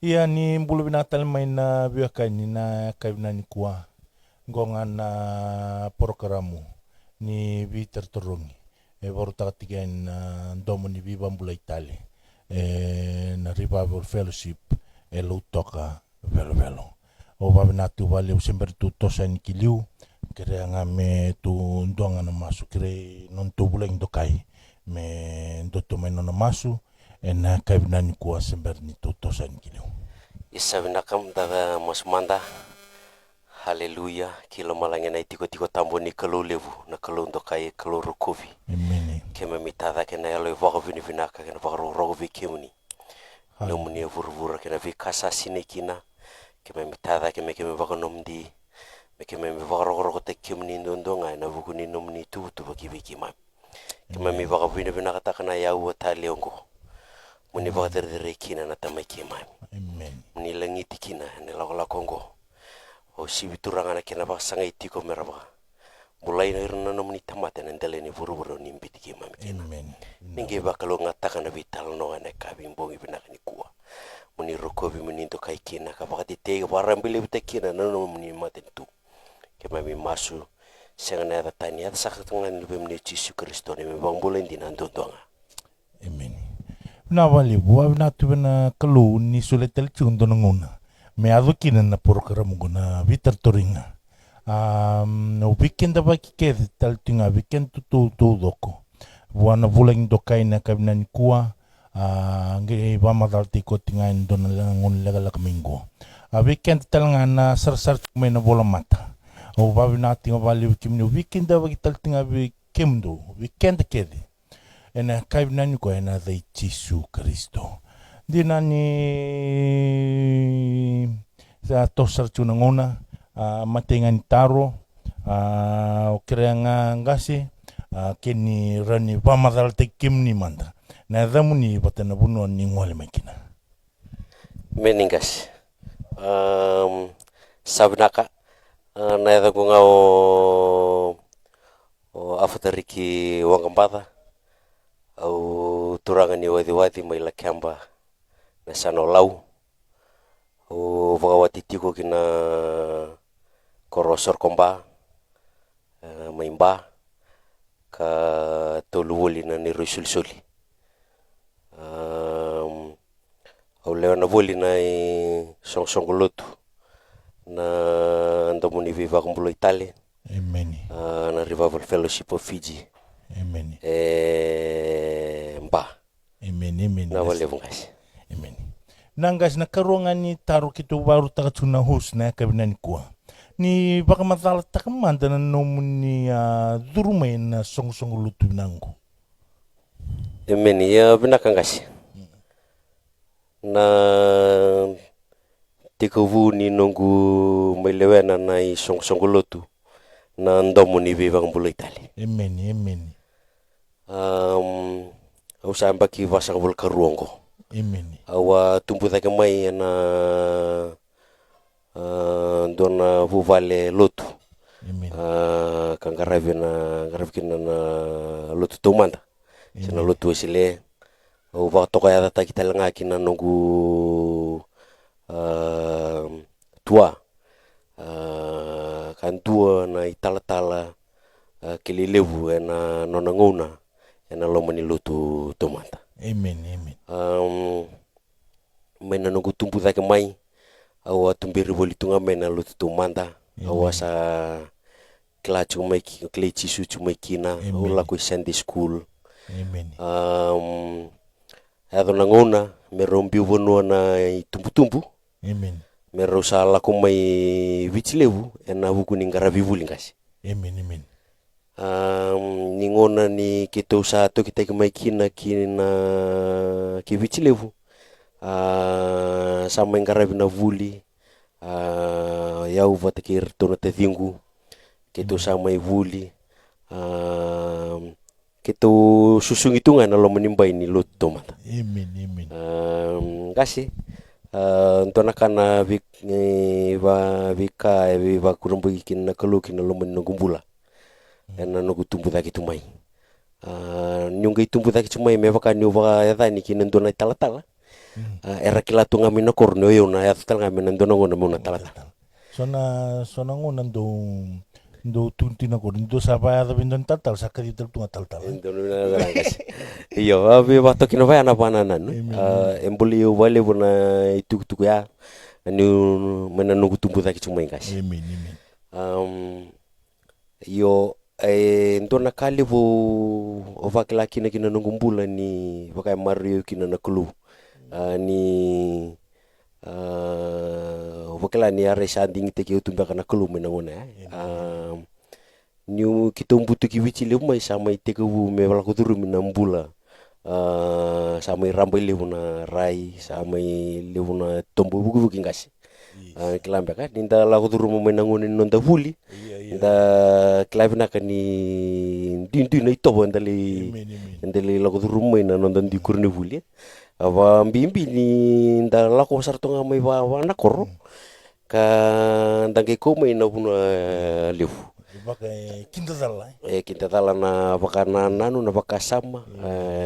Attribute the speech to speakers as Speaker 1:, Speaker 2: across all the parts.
Speaker 1: Ia ni mbulu binatal mai na biaka ni na kaibna ni kua gonga na programo ni Peter Turungi e voru takatiga na domo ni viva mbula Itali na Revival Fellowship e lutoka velo velo o vavina tu vale o sempre tu tosa ni kiliu kere anga me tu ndonga na masu kere non tu buleng dokai me ndoto me nona masu e na kaibna ni kua sempre ni tu tosa ni kiliu.
Speaker 2: Isavinakam daga masmanda. Haleluya. Kila malangena tiko tambo ni kalau levu na kalau ndokai kalau rokovi.
Speaker 1: Amen.
Speaker 2: Kema mitada kena yalo vago vini vinaka kena vago rogo vikimuni. Nomuni vurvura kena vikasa sinekina. Kema mitada kema vago nomdi. Kema vago rogo te kimuni ndonga na vukuni nomni tu bagi vikima. Kema mi vago vini vinaka takana yau taliongo. Muni vago dere kina na tamakima.
Speaker 1: Amen.
Speaker 2: Muni langiti kina ne la Kongo. O sibituranga kena ba sanga itiko meraba. Mulai na irna no muni tamate na ndele ni vuru ni mbiti ki mami kena.
Speaker 1: Amen.
Speaker 2: Ninge ba kalo ngataka na vital no ane ka bimbongi binaka ni kuwa. Muni rokobi muni to kai kina ka bakati te warambile bite kina no muni mate tu. Ke mami masu senga na da tani ada sakatanga ni lube muni Yesu Kristo ni mbangbola ndina ndondonga.
Speaker 1: Amen. Na wali bua na tu na kalu ni suletel chundo ngona. Me adukina na program guna Vitor Toringa. No weekend ba kike tal tinga weekend tu doko. Buana vulang dokai na kabina ni kua. Nge ba madal tiko tinga ndona ngon lega minggu. Weekend tal nga na sar me na bola mata. O ba na tinga vali weekend ba tal tinga weekend kedi. Ena kabina ni ko ena dei Yesu Kristo. Di nani sa tosar tuna ngona matengan taro o kreanga ngasi keni rani pamadal te kimni manda na damuni batana bunu ni ngwale makina
Speaker 2: Meningas. Sabnaka na yada kunga o afatariki wangambada au turanga ni wadi mai la kamba na sano lau o vagawati tiko kina korosor komba maimba ka toluwoli na ni rusul-suli au leo na voli na song lotu na ndomuni viva kumbulo Itali.
Speaker 1: Amen.
Speaker 2: Na Revival Fellowship of Fiji.
Speaker 1: Amen.
Speaker 2: Mba.
Speaker 1: Amen.
Speaker 2: Na wale vungas.
Speaker 1: Amen. Nangas na karonga ni taro kito baru takatuna hus na kabina ni kuwa. Ni baka matala takamanda na nomu ni durume na song lutu nangu.
Speaker 2: Amen. Ya binakangas. Na tikavu ni nongu mailewena na song lotu na ndomu ni viva kumbulo Itali.
Speaker 1: Amen.
Speaker 2: Au samba ki vasa kumbulo karuongo.
Speaker 1: Amen.
Speaker 2: Awa tumpu take mai na dona vuvale lotu.
Speaker 1: Amen.
Speaker 2: Kangaravina na lotu tomanda. Sina lotu sile o va toka ya ta kita langa kina nongu tua kan tua na itala kililevu na nona ngona na lomani lotu tomanda.
Speaker 1: Amen.
Speaker 2: Mena nongu tumpu take mai au tumbiri volitunga mena lotu tomanda au sa klachu mai ki klechi su mai kina au la ko Sunday school.
Speaker 1: Amen.
Speaker 2: Ado nangona merombi vono na tumpu.
Speaker 1: Amen.
Speaker 2: Mero sa la ko mai vichilevu na huku ni ngara vivulingas.
Speaker 1: Amen.
Speaker 2: Ningona ni kito sa to kita mai kina ki vichilevu. Sa mai ngara vina vuli. Yau vatakir tono te thingu. Kito sa mai vuli. Kito susungitungan na lo menimba ini lot tomata.
Speaker 1: Amen.
Speaker 2: Kasi ntona kana vika kurumbu ikin na kalukin na lo menigumbula. Na no gutumbu daki tumai. Nyunga itumbu daki tumai me vaka ni va yada ni kin ndona tala. era kilatu ngamin na korno yo na yatal ngamin nando na ngona muna talata
Speaker 1: Sona ngona ndo tuntina ko ndo sapa ada bindon tatal sakari tunga tal.
Speaker 2: endo na rangas iyo abi bato kino vai ana banana no embuli yo vale bona itu ya ni mena nungu tumbu taki cuma ingas
Speaker 1: Amen.
Speaker 2: yo ndo na kali vo ovakla kina nungu mbula ni vakai mario kina na kulu ni vakla ni are sanding te ki utumba kana kulu mena ngona ni kitumbutu ki wichi le mai sama te ku me wala ku turu mina mbula sama rambai le na rai sama le na tombu buku ngas kilambe ka ninda la ku turu mena ngona nonda vuli nda klavina ka ni dindu na ito ndale la ku turu mena nonda di kurne vuli ava mbimbi ni nda la ko sarto nga mai wa na korro ka ndange ko mai na buna levu
Speaker 1: Baka
Speaker 2: kinta dala na baka na nanu na baka sama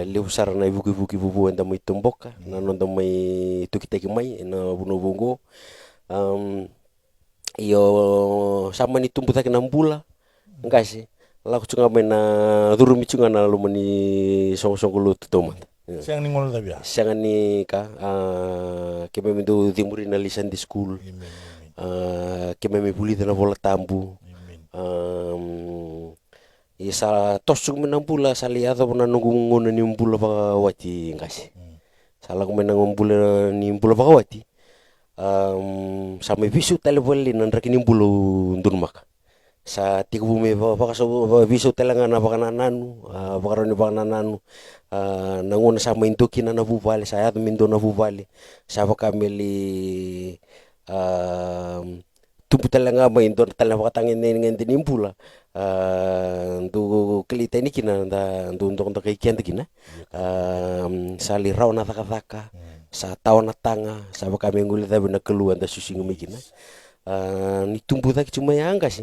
Speaker 2: levu sara na ibuki bubu enda mai tomboka na nonda mai tukiteki mai na buno bungo iyo sama ni tumbu taki na mbula ngasi la ko chunga mai na durumi chunga na lumani song lu tomat
Speaker 1: Siang ni ngol tabia.
Speaker 2: Siang ni ka keme mendo dimuri na lisan di school. Keme me puli na bola tambu. Isa tosuk menambula saliado na nungu ngona ni mbula pa wati ngasi. Sala ko menang mbula ni mbula pa wati. Sa me bisu teleboli nan rakini mbulu ndurmak. Sa tiku me baka so bisu telanga na baka nananu baka ni baka nananu nangona sa maintoki na nabuvali sa yado mindo nabuvali sa baka meli tumpu telanga maindo telanga baka tangin ngende nimbula ndu kelita ini kina ndu kay kianda kina sa liraw na taka sa tawa na tanga sa baka menguli tabi na keluan da susingu mikina ni tumbu taki cuma ya angkas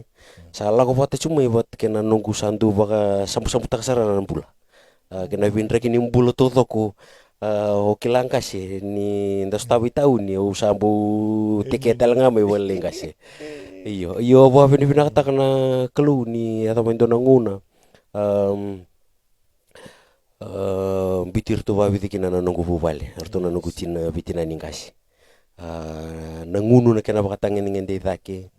Speaker 2: salah ko bata cuma buat kena nunggu sandu baka sampu taksara na bula kena bindra kini bula toto ko oke langkas ni ndas tahu ni usambu tiket ngamai wale ngkas iyo bawa bina kata kena kelu ni atau main dona nguna bitir tu bawa bitik na nunggu bubale arto na nunggu cina bitina ningkas nangunu na kena bakatangin ngende itake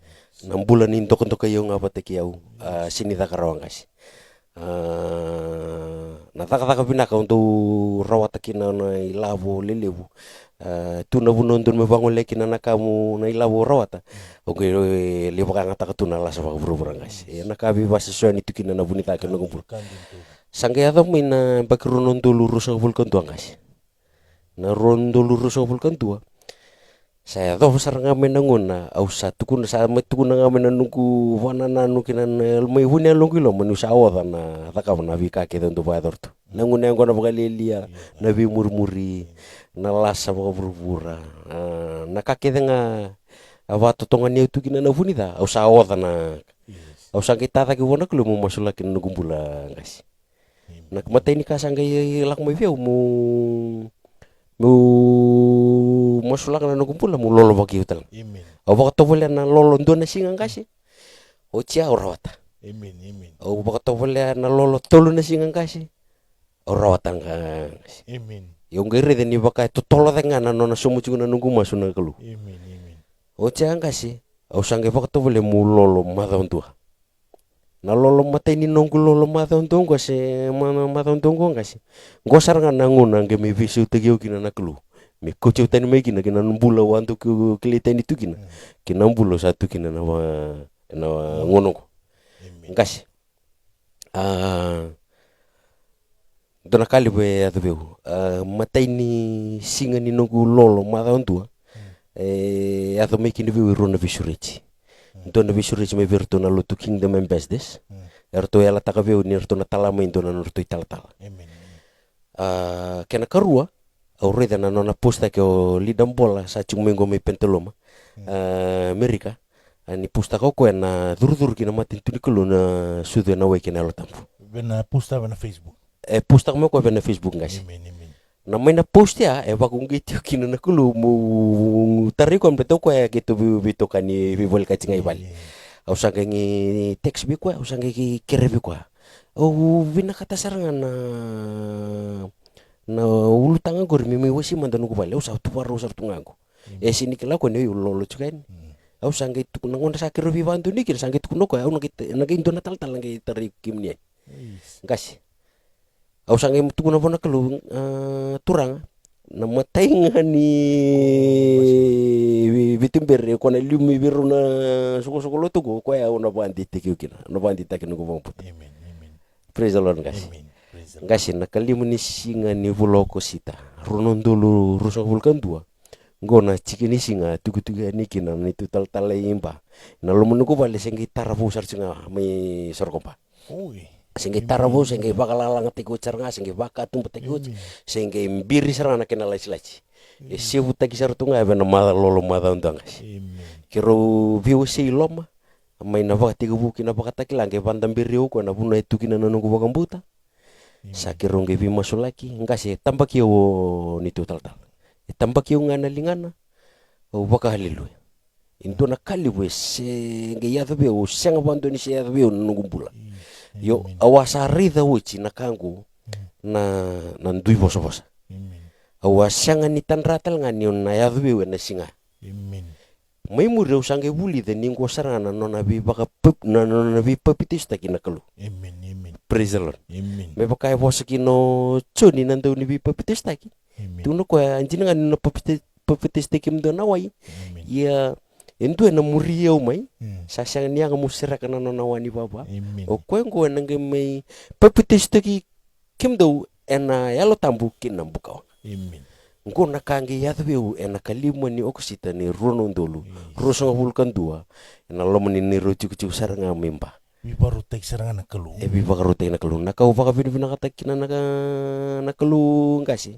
Speaker 2: nang bulan in tokon kayo nga pateki au sini ta karawang kasi nataka pinaka untuk rawat kina na ilabo lelebu tu na bunon me bangun leki na nakamu na ilabo rawata oke le baka ngata tuna la sa buru-buru kasi nakabi basa so ni tukina na bunita ka ngumpul sangaya to mina bakrunon lurus sa vulkan tu angkas na rondo lurus sa vulkan tua saya tahu besar ngamen nanguna ausa tukun sa tukun ngamen nungku wana nanu kinan mai hunya longi lo manusia awat na taka na vika kita untuk bayar tu nanguna yang kona bagalelia nabi murmuri na lasa baga burbura na kakete nga awat tongan itu kinan na funita ausa awat na ausa kita taki wana kelu mau masuk lagi nugumbula guys na mata ini kasanggai lak mai view mu masulak na nukumpula mu lolo bagi hotel. Au baka tobole na lolo ndona singa ngasi. O chia orawata. Au baka tobole na lolo tolu na singa ngasi. Orawata ngasi. Yung gere de ni baka tolo denga na nona sumu chuna nunggu masuna kelu. O chia ngasi. Au sange baka tobole mu lolo mada untua. Na lolo mata ini nunggu lolo mata untua ngasi mata untua ngasi. Ngosar nga nanguna nge me visu tegio kina na kelu. Me koche utani mai kina nambula wantu kelita ini tu kina nambula satu kina na ngono ko ngasi dona kali be atu beu mata ini singa ni nunggu lolo mata untua atu mai kina beu rona visureci dona visureci me verto na lotu kingdom ambassadors erto ela taka beu ni erto na talama indona norto ital-tal kena karua aureda na nona posta ke o lidam bola sa cumengo me penteloma Amerika ani posta ko na dur kina matin tuni kulu na sudu na weke na lotampu
Speaker 1: bena posta bena Facebook
Speaker 2: posta ko bena Facebook ngas na may na post ya bakung gitu kina na kulu mu tari ko beto ko ya gitu bito kani bibol kacinga ibali au sangge ngi text bi ko au sangge ki kere bi ko au vina kata sarangan na ulu tanga gor mi wasi mandan ko bale au sa tu paru sa tungango sini kala ko ne lolo chukain au sangge tu nangon sakir bi bantu ni kira sangge tu ko au nagi into natal tal ngi tari kimni ngas au sangge tu na bona kelu turang na matainga ni bitimber ko na lumi biru na suko lo tugo ko ya una bandi tikina no bandi takino ko bang put
Speaker 1: Amen. Amen.
Speaker 2: praise the lord ngas
Speaker 1: Amen. Praise the Lord.
Speaker 2: ngas na kalimu ni singa ni buloko sita runon dulu rusak vulkan dua ngona cikini singa tugu ni kina ni tutal imba na lo menuko bale sengi tarabu sar singa mai sorkompa
Speaker 1: Oi.
Speaker 2: sengge tarabu sengge bakalalang tiku carnga sengge baka tumpu tiku sengge mbiri sarana kena laci sebu tagi sartunga bena mala lolo mada undangas kiro biu sei loma mai na baka tiku buki na baka takila nge bandam biri uko na buna itu kina nanu baka mbuta sakiro nge bi masulaki ngase tambaki o ni total tambaki o ngana lingana o baka haleluya into na kali we sengge ya tabe o senga bandu ni se ya tabe o nungumbula yo awasari da uchi na kangu na ndui bosa awasanga ni tanratal ngani na yadwi na singa mai muri usange buli de ningo sarana nona bi baka pep nona bi pepitis takina kalu praise the lord me baka bosa kino choni nando ni bi pepitis taki tuno ko anjina ngani no pepitis takim do nawai ya endo na muria umai sasang niya nga musira kana no nawani baba o kwengo nanga may papitistaki kimdo ena yalo tambu kinambuka ngo nakangi yadweu ena kalimo ni oksita ni rono ndolu roso vulkan dua ena lomani ni roju saranga mimba
Speaker 1: baru tek saranga nakalu
Speaker 2: bi baru tek nakalu nakau baka bina kata kina nakalu ngasi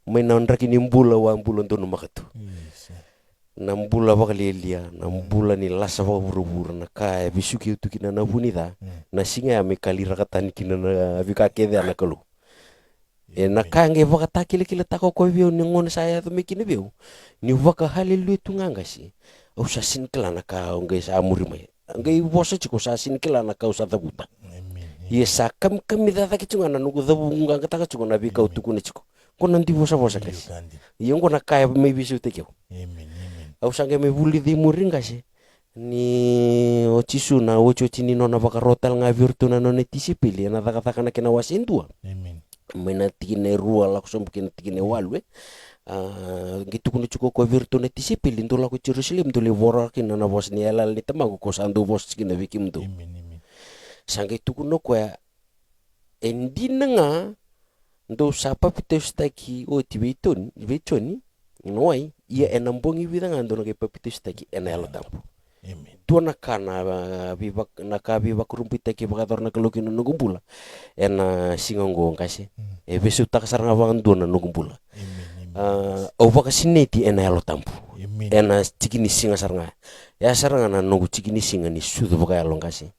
Speaker 2: may naonraki ni mbula wa mbula ndono makatu nambula bakalilia nambula ni lasa buru na kaya bisuki utukina na bunida na singa ya mekalira katani kina na vikakede anakalu na kange baka takile tako ko bio ni ngon saya to mikini bio ni baka haleluya tunganga si au sasin kala na ka ngai sa muri mai ngai bosa chiko sasin kala na ka usata buta yesa kam da takicunga na nugo dabu nganga takacunga na bika utukune chiko kono ndi bosa kasi yongo na kaya mai bisu tekyo au sange me buli di muringa se ni ochisu na ocho chini nona baka rotal nga virtu na none tisipili na taka na kena wasindua mena tikine rua la kusum tikine walwe gitu kuno chuko ko virtu na tisipili ndola ko Jerusalem dole wora kina na bos ni ala ni tamago ko sandu bos kina vikim do sange tukuno ko endina nga ndo sapa pites taki o tibetoni noai ia enambongi bidang ando na papitis taki enelo tampo tuana kana bibak rumpita ki bakator na kalukin no gumbula ena singongo kasi besu tak saranga bangan dona no gumbula o baka sineti enelo tampo ena cikini singa saranga ya saranga na no cikini singa ni sudu baka yalong kasi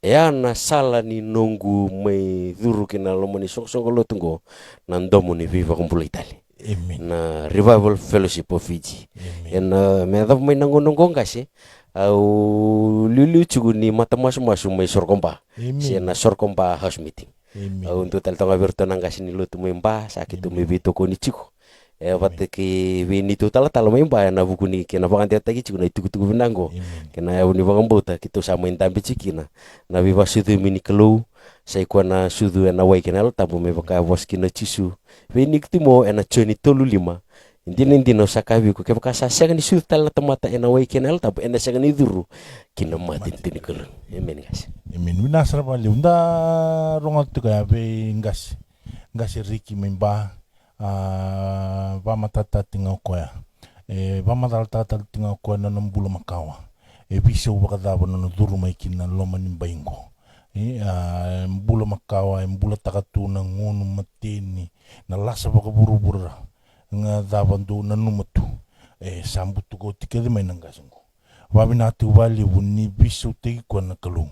Speaker 2: ya na sala ni nongu mai duru kina lomoni sok lo tunggo nandomo ni viva kumpula Itali na revival fellowship of Fiji en me da mai nangonong kasi au lulu chugu ni matamas mai sorkompa si na sorkompa house meeting au untuk tal tonga virtu nangasi ni lutu memba sakit tu mebito ko ni chiku wate ki wini tu tal memba na buku ni kena bangan tagi chiku na itu binango kena uni bangan bota kitu sama intambi chikina na biba sudu mini kelu sai kuana sudu na wai kenal tabu me baka bos kina chisu wini kitimo ena choni tolu lima indi no sakabi ko kebaka sasega ni sudu tal tamata ena wai kenal tabu ena sega ni duru kina mati tini kelu amen guys
Speaker 1: amen winasra bali unda rongal tu kaya be ngas riki memba vamatata tinga koya vamatata tinga koya na nambulu makawa biso bakadaba na duru mai kina loma ni baingo mbula makawa mbula takatu na ngunu matini na lasa baka buru-buru nga dabandu na numatu sambutu ko tikede mai nangasungo wabi natu wali wuni bisu tegi kwa na kalung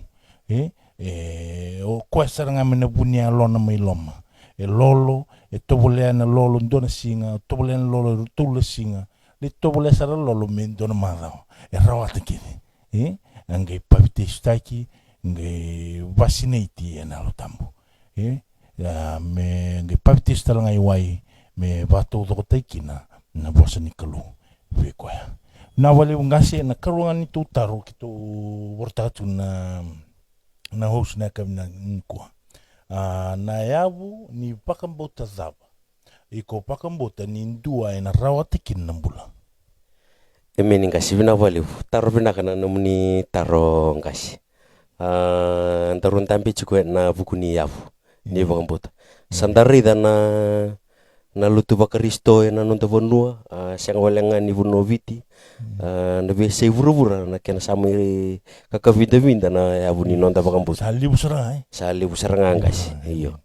Speaker 1: o kwasara nga mena bunia lona mai loma e lolo e tobole ana lolo ndona singa tobole ana lolo tula singa le tobole sara lolo me ndona madao e rawata kini ngai pavite staki ngai vasinate ana lo tambo me ngai pavite stala ngai wai me vato do taikina na bosa ni kalu ve koya na wale ngase na karuanga ni tu taru ki tu vortatu na host na kamna nkwa na yavu ni pakambota zaba iko pakambota ni ndua ina rawate kinambula
Speaker 2: meni ngasi vina wale taro vina kana namuni taro ngasi ndaro ndambi chiko na vukuni yavu ni pakambota sandarida na lutu bakaristo na nonta vonua siang walenga ni vono viti na be sei vura na kena sami kakavinda na yavu ni nonta pakambota sali busaranga ngasi iyo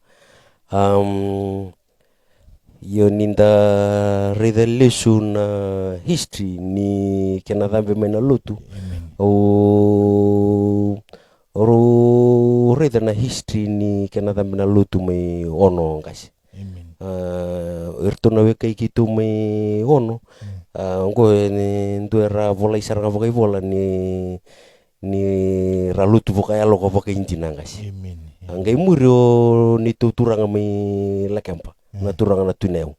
Speaker 2: yo ninda rida lesu na history ni kena dhambe mena lutu oro rida na history ni kena dhambe na lutu mai ono ngasi irtona weka ikitu mai ono ngo ni nduera vola isaranga vokai vola ni ralutu vokai alo ko vokai injina ngasi ngai murio ni tuturanga mai lakempa na turanga na tuneu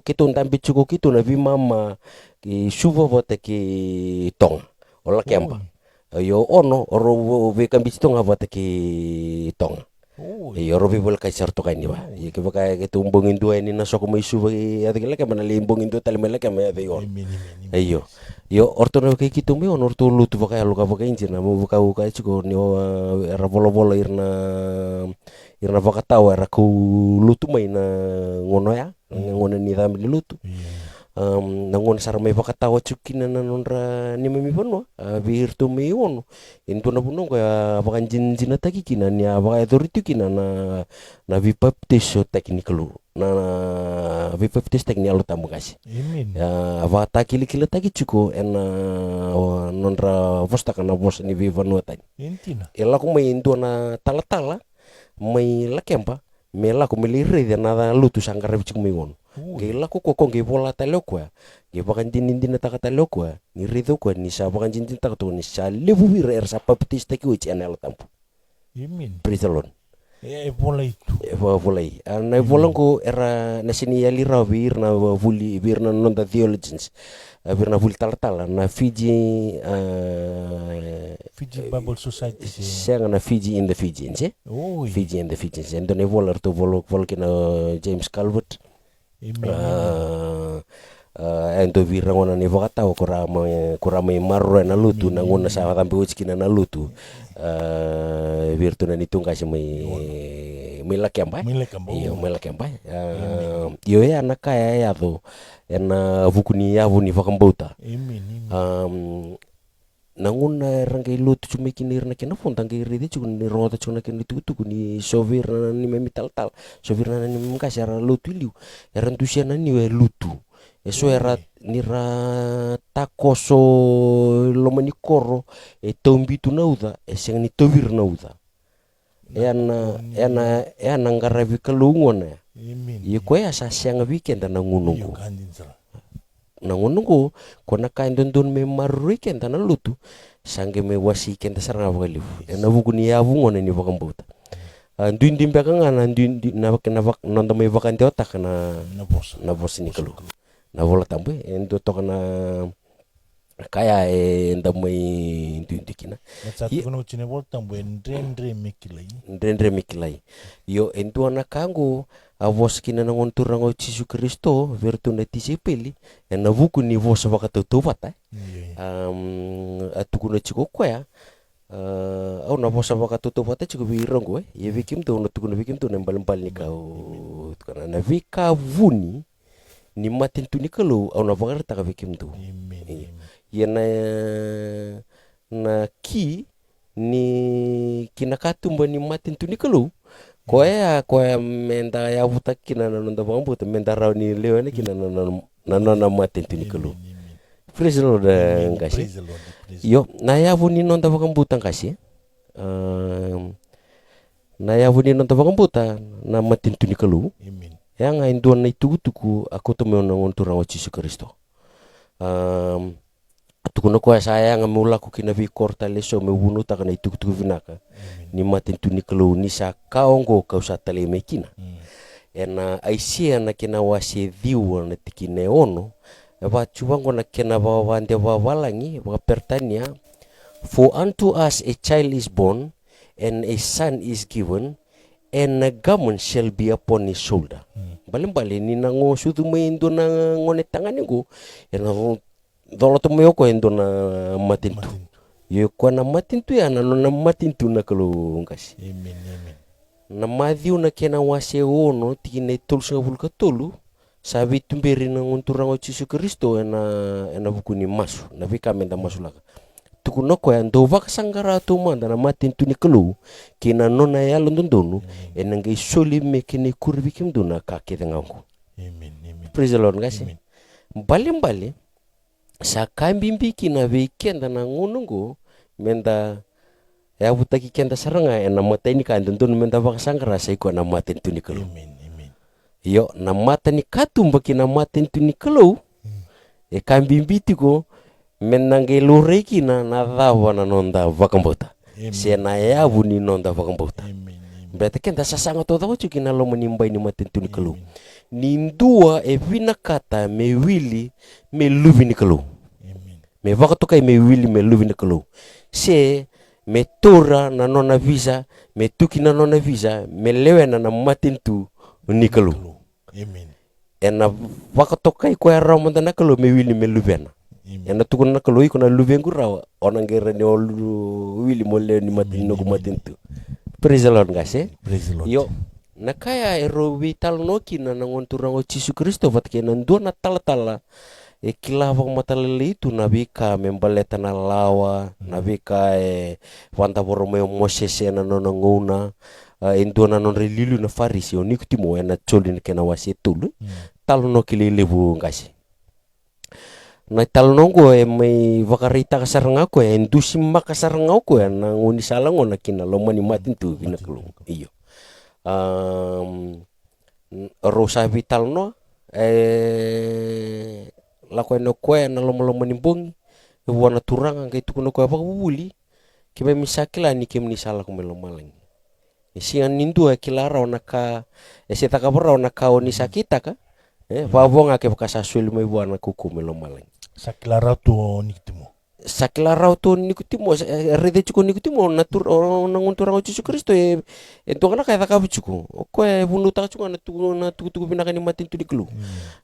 Speaker 2: kitu ndambi chuko kitu na vimama ki suva vote ki tonga ola kempa yo ono oro ve kambi tonga vote ki tonga yo ro vivol kai sarto kai ni ba ye ke baka ke tumbongin dua ini na soko mai suva ade ke kemana limbongin dua tali mele kemana ade yo yo ortono ke kitu me on orto lutu baka lo ka baka injina mo baka ka chiko ni era bolo irna baka tawa era ku lutu mai na ngono ya ngono ni dam lutu na ngono sar mai baka tawa chukina na nonra ni memi pono bir tu me ono into na puno ka baka jinjina taki kina ni baka authority kina na vipaptiso technical na vipaptis teknikal tamu kasi ava taki likila taki chuko ena nonra vosta kana bos ni vivanu tani ela ko mai into na tala mai lakempa mela ko melire na lutu sangara bichu mai on gela ko nge bola talokwa ge bakan dinin takata lokwa ni rido ko ni sa bakan dinin takato ni sa levu vir er sa paptis taki uchi anel tampu praise the Lord volai na volangko era na sini yalira vir na vuli vir na nonda theologians vir na vuli tala na Fiji
Speaker 1: Bible Society
Speaker 2: senga na Fiji in the Fijians Fiji in the Fijians and ne volar to volkina James Calvert endo vir ngona ne vokata kora mai marro na lutu na ngona sa tambe uchkina na lutu virtuna ni tunga si mai lakemba iyo mai lakemba yo ya na kaya ya do ena vukuni ya vuni vakambauta nanguna rangai lutu cuma kinir na kena fonta ngai rede cuma ni rota cuma kena tutu ni sovir na ni memital sovir na ni mengkasar lutu liu eran tusiana ni lutu eso era nira takoso lomani koro tombi tu nauda seng ni tovir nauda ena ngaravi kalungona ye ko ya sa siang weekend na ngunungu kona kain don me marweekend na lutu sange me wasi kenda saranga valiu ena vukuni ya vungona ni vakambota nduindi mbekanga na nduindi na nonda me vakante otak na boss ni kalu na vola tambe endo tokana kaya enda mai nduindi kina
Speaker 1: kono chine vol tambe ndrendre mikilai
Speaker 2: yo endo na kango avos kina na ngontur ngo Yesu Kristo vertuna tisepeli ena vuku ni vos vakatotovat atukuna chiko kwa au na vos vakatotovat chiko virongo ye vikim to no tukuna vikim to nembal ni kau kana na vika vuni ni matin tu ni kalau au na vakar ta vikim to ye na ki ni kinakatumba ni matin tu ni kalau koya menda ya buta kina na nonda bambu te menda raw ni lewane kina na matin tu ni kalau praise the Lord ngasi yo na ya vuni nonda bambu tangkasi na yavuni na tavakambuta na matintuni kalu
Speaker 1: Amen.
Speaker 2: yang ainduan na itugutuku ako tumeona ngonturang wa Yesu Kristo. Tukuna ko saya nga mula ko kinabi korta leso me wunu ta kana itugutuku vinaka ni matintuni kalu ni sa kaongo ka sa tale mekina. Ena aisia na kina wasi diwa na tikine ono eba chubango na kina bawande bawalangi wa pertania. For unto us a child is born, and a son is given, and a government shall be upon his shoulder. Balimbali ni nango sudu meindo na ngone tangani go, ena dolo to meyoko endo na matintu. Yo kwa na matintu ya na matintu na kalu ngasi.
Speaker 1: Amen. Amen.
Speaker 2: Na madhiu na kena wase ono tikine tolu sa vulka tolu, sabi tumberi na ngunturang o Yesu Kristo ena bukuni masu, na vika menda masu laka. Tukunoko ya ndo vakasangara tu manda na matintu ni kalu kina nona ya londondonu enangai soli mekene kurbi kimduna kakete ngangu.
Speaker 1: Amen. Amen.
Speaker 2: Praise the Lord ngasi. Mbali sa kambimbi kina weekenda na ngunungu menda ya butaki kenda saranga ena mata ini ka ndondonu menda vakasangara sa iko na matintu ni kalu.
Speaker 1: Amen. Amen.
Speaker 2: Yo na mata ni katumba kina matintu ni kalu e kambimbi tiko menange lureki na dhava na nonda vakambota se na yavu ni nonda vakambota berarti kenda sasanga to dawo chukina lo menimbai ni matintu ni kalu ni ndua e vina kata me wili me luvi ni kalu me vakatoka me wili me luvi ni kalu se me tora na nona visa me tuki na nona visa me lewe na matintu ni kalu ena vakatoka ko ya ramanda na kalu me wili me luvena yana tukuna kalu iko na luvengu rawa onangera ni olu wili mole ni matino ko matintu. Praise the Lord ngase.
Speaker 1: Praise the Lord.
Speaker 2: Yo nakaya ero vital noki na ngonturang o Yesu Kristo vatke na ndo na tala e kilava matalele itu na bika membaleta na lawa na bika vanda boromeo Moses na nona nguna endo na non relilu na farisi onikutimo na choli na kena wasetulu talo noki lebu ngase. Na talonongo may vakarita kasaranga ko endusi makasaranga ko na nguni salango na kinalomani matintu binakulong iyo rosa vital no lako no ko na lomolomani bongi wana turanga kay tukuno ko pakubuli kiba misakila ni kimni sala ko melomalang isian nindu kilara onaka setaka bora onaka oni sakita ka vavonga ke pakasasuli mai buana kuku melomalang
Speaker 1: saklara tu nikitimo.
Speaker 2: Saklara tu nikitimo rede chuko nikitimo natur nangunturang o Yesu Kristo to kana kaya ka bichuko ko bunuta chuko na tugu binaka ni matintu ni kelu.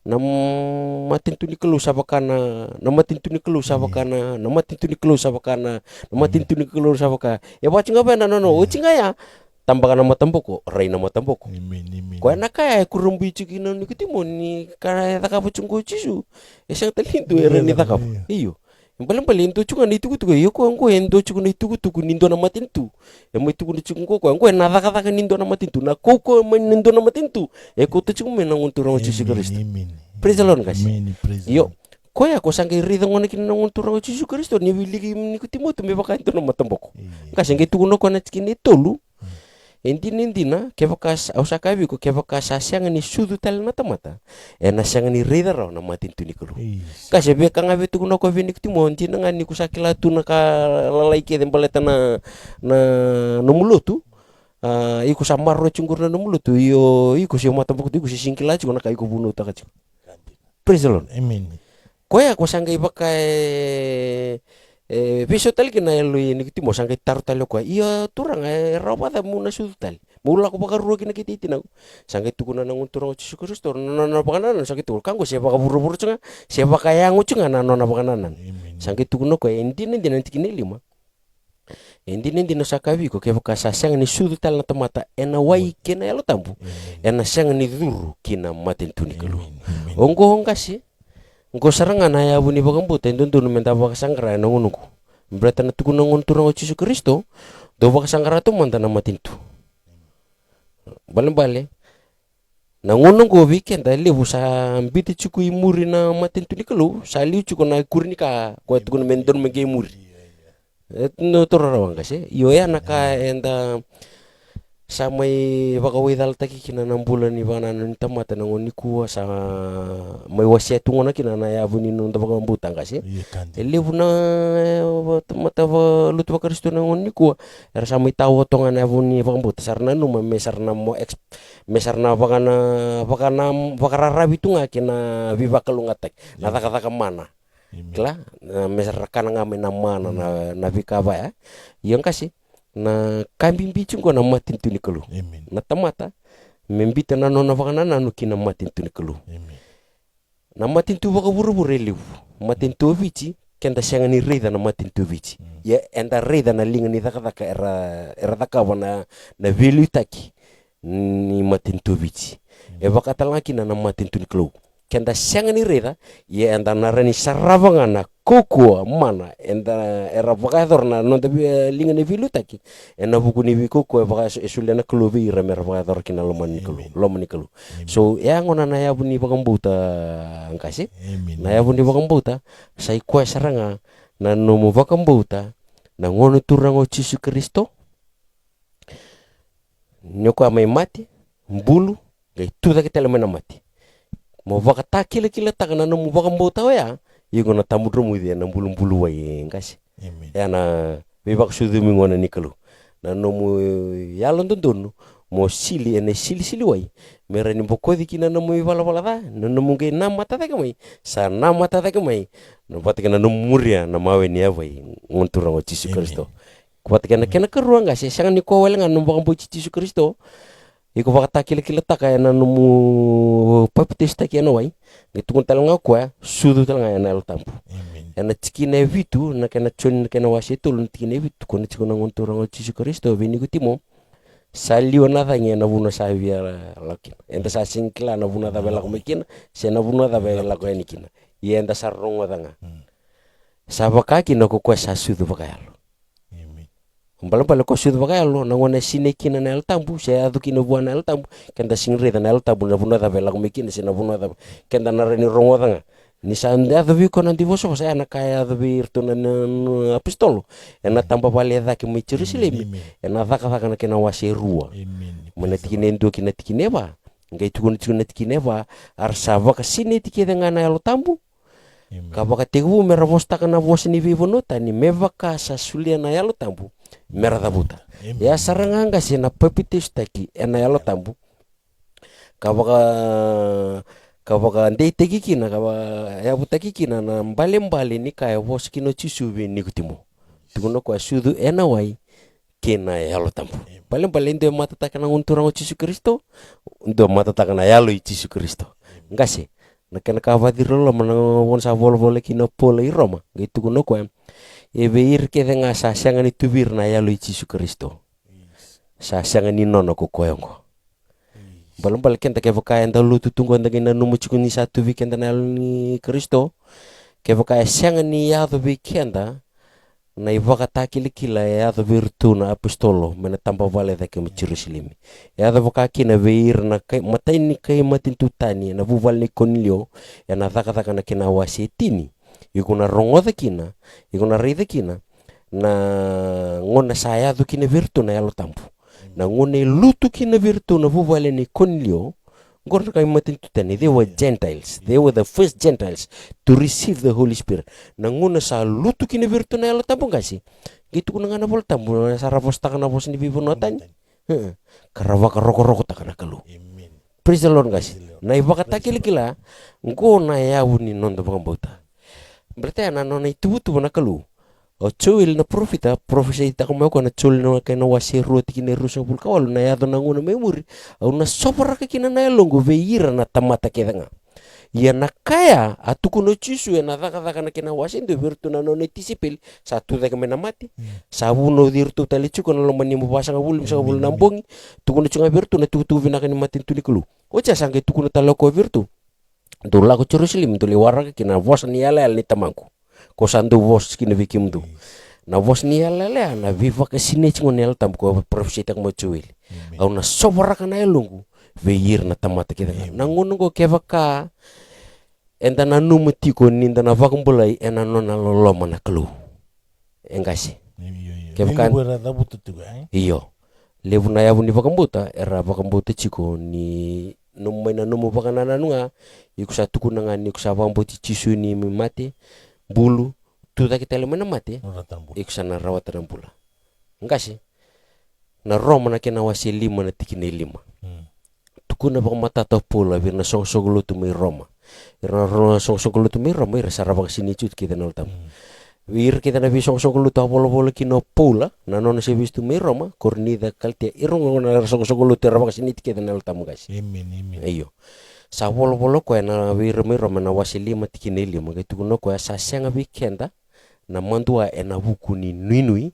Speaker 2: Na matintu ni kelu sabakana na matintu ni kelu sabakana na matintu ni kelu sabakana na matintu ni kelu sabaka ya bachinga ba na no uchinga ya tambaka na matamboko raina matamboko kwa nakaya kurumbi chikino nikitimo ni kana takabuchungo chisu esang talindu era ni takap iyo mbali ndo chunga ni tugu yo ko ngo endo chuko ni tugu nindo na matintu mo tugu ni chuko ko ngo na taka nindo na matintu na koko nindo na matintu ko to chuko men ngunturang Yesu Kristo. Praise the Lord guys. Yo koya ko sangai ridho ngone kin ngunturang Yesu Kristo ni wiligi nikitimo to me baka ndo na matamboko kasi ngai tugu no ko na chikini tolu Indina kevakas ausakabi ko kevakas asyang ni sudu tal mata ena syang ni ridara na matintu ni kulu kasi be kanga betu kuno ko vini kutimo ndina ngani kusakila tu na ka lalai ke dembaleta na nomulutu iku samarro cungur na nomulutu yo iku si mata buku iku si singkila ci na kai ko bunu ta kaci. Praise the Lord.
Speaker 1: Amen.
Speaker 2: Koya ko sangai bakai viso tal kina elu ini kiti mo sangkai taru tal ko iya turang roba da muna sutal mula ko baka ruo kina kiti tina sangkai tukuna nangun turang Yesu Kristo nana bakanan sangkai tur kanggo siapa ka buru-buru cenga siapa ka yang ucunga nana bakanan sangkai tukuna ko endin nanti kini lima endin sakawi ko keva ka sasang ni sutal na tamata ena wai kina elo tambu ena sang ni duru kina matin tuni kelu ongo hongkasi Ngo saranga na ya buni bagambu tendundu menta baka sangara na ngunuku. Berata na tukuna ngunturang o Yesu Kristo do baka sangara to manta na matintu. Bale na ngunungu weekend ali busa mbiti chuku imuri na matintu ni kelu sali chuku na kurnika ko tukuna mendon mege imuri. no torarawan kasi yo naka enda samay wakawidal taki kina ng bulan ni banana ni tamata ng uniku sa may wasya tungo na kina na yabu ni nung tabang butang kasi elibu na mata lutu wa Kristo ng uniku era samay tawo to nga na yabu ni bang buta sarna no mesar na mo mesar na baka rabi tunga kina viva kalungatak natakataka mana kla mesar kana nga may namana na vikava ya yung kasi na kambing bicing ko na matin tu ni kalu na tamata membita na nona vakana na kina matin tu ni kalu na matin tu baka buru-buru liu matin tu vici kenda sianga ni reda na matin tu vici ya enda reda na linga ni taka era taka na velu taki ni matin tu vici e baka talaki na matin tu ni kalu kenda sianga ni reda ya enda narani saravanga na koko mana enda era baka na nonta linga ni velu taki ena buku ni koko baka esulena klubi ramera baka kina lomani kalu so ya ngona na yabu ni baka mbuta angkasi na yabu ni baka mbuta sai kwa saranga na nomo baka mbuta na ngono turango Yesu Kristo nyoko amai mati mbulu gai tuda kitele mena mati mo baka takile takana nomo baka mbuta ya yugo na tamudro mudia na mbulu wai ngasi ya na bebak sudu mingona nikalu na nomu yalon tundunu mo sili ene sili wai mera ni bokodi kina nomu bala da na nomu ge namata ta kamai sa namata ta kamai no patikana nomu muria na mawe ni avai ngontura ngo Yesu Kristo kupatikana kena keruang ngasi sanga ni ko welenga nomu baka Yesu Kristo iko baka takile taka na nomu papitesta kena wai ngitungun talanga kwa sudu talanga na tampu ena tikine vitu na kena chon kena wasetul tikine vitu kona tikona ngontora ngo Yesu Kristo vini kutimo saliwa na thange na vuna sa via lakin enda sa singkla na vuna da bela kumikina se na vuna da bela ko enikina yenda sarrongo thanga sabaka kina ko kwa sa sudu bakayalo Balang ko sudu bakayalo na ngona sinekina na tampu se adukina buana el tampu kenda singre na el tampu na vuna da bela kumikina se na vuna da kenda na reni rongo thanga ni sanda dhabi ko nanti voso saya na kaya dhabi irtuna na apostolo ena tamba vale dha ki mu Jerusalem ena dhaka na kena waserua mena tikine ndo kina tikine ba ngai tukuna tikine ba arsava ka sine tikede ngana yalo tambu ka baka tegu mera vosta kana vos ni vivonota ni mevaka sa sulia na yalo tambu mera dabuta ya saranga sina papitis taki ena yalo tambu ka baka ndei tegi kina ka ya butaki kina na mbali ni kaya vos kino chisubi ni kutimo tukuno kwa sudu ena wai kina yalo tambu mbali ndo mata takana nguntura ngo Yesu Kristo ndo mata takana yalo Yesu Kristo ngase na kena ka vadirolo mana won sa volvole kino pole i Roma gitu kuno kwa ebeir ke denga sa sanga ni tubir na yalo Yesu Kristo sa sanga ni nono ko koyongo Balang kenta ke vakaya nda lutu tunggu nda kena numu chukuni satu weekend na ni Kristo ke vakaya sanga ni yado weekenda na ivaka takila yado virtu na apostolo mena tamba vale da ke Jerusalem yado vakaya kina veir na matai ni kai matintutani na vuval ni Cornelio ya na dhaka na kena wasetini ikuna rongoda kina ikuna reida kina na ngona saya kina virtu na yalo tampu na ngone lutu kina virtu na vuvale ni Cornelio ngor kai matintutani they were Gentiles they were the first Gentiles to receive the Holy Spirit na ngone sa lutu kina virtu na yalo tampu kasi gitu kuna ngana bol tampu na sarapos takana bos ni bibonotani karawaka roko takana kalu praise the Lord kasi na ibaka takila ngona yawu ni nondo bangambauta berarti ana nona itu na kalu o chuil na profesa ita ko na chul na kena wasiru tikine rusa bul kawal na yado na nguna memori au na sopara ka kina na longo veira na tamata kedanga ya na kaya atukuno chisu na dhaka na kena wasindo virtu na nona tisipil satu da kemena mati sabuno dirtu talichuko na lomani mubasa ngabul misa ngabul nambongi tukuno chunga virtu na tuku vinaka ni matin tulikulu ocha sange tukuno taloko virtu dula ko Jerusalem tuli waraka kina vos ni ala ni tamangku ko sandu vos kina vikimdu na vos ni ala na viva ka sine chingon el tam ko profeta mo chuil au na sobra kana elungu veir na tamata kita na ngono ko kevaka enda na numati ko ninda na vakumbulai ena nona lolo mana kelu engasi
Speaker 1: Kevakan wera da buta tu ga.
Speaker 2: Iyo. Levu na yavu ni vakambuta era vakambuta chiko ni nomu na nomu vakanana nunga ikusa tukuna ngani ikusa vamboti chisu ni mate bulu tuta kita le mana mate ikusa na rawatan bula. Ngasi na roma na kena wasi 5 na tikine 5. Tukuna vakamata ta pula vir na song tu mai roma. Ira song tu mai roma ira sarava sini cut kita na utam. Wir kita na visong tu apolo kino pula na nona se vistu mai roma kornida kaltia irong na song tu rava sini kita na utam guys.
Speaker 1: Amen.
Speaker 2: Ayo. Sa polo ko na wir mai roma na wasi 5 tikine 5 kai tukuna ko sa senga weekenda na mandua na buku ni nui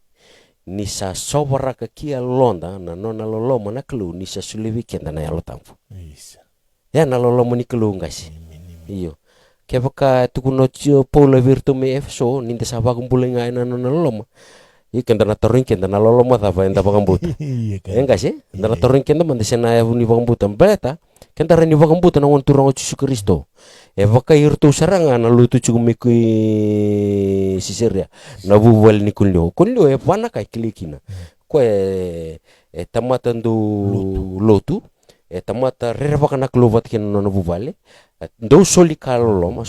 Speaker 2: ni sa sobra ka kia londa na nona loloma na klu ni sa sule weekenda na yalo tamfu. Ya na loloma ni klu ngasi. Iyo. Kebaka tukuno pola virtu me efso ninda sa bakumbulenga na nona loloma. Ikenda na torin kenda na loloma tava enda bakambuta. Ngasi? Ndana torin kenda mande sena ya ni bakambuta mbeta. Kenda rani bakambuta na won turang Yesus Kristo. Evaka irtu saranga na lutu chugumiki siseria na buwal ni kunyo e pana kai klikina ko tamata ndu lotu tamata rerevaka na klovat ken no buvale ndo solikalo loma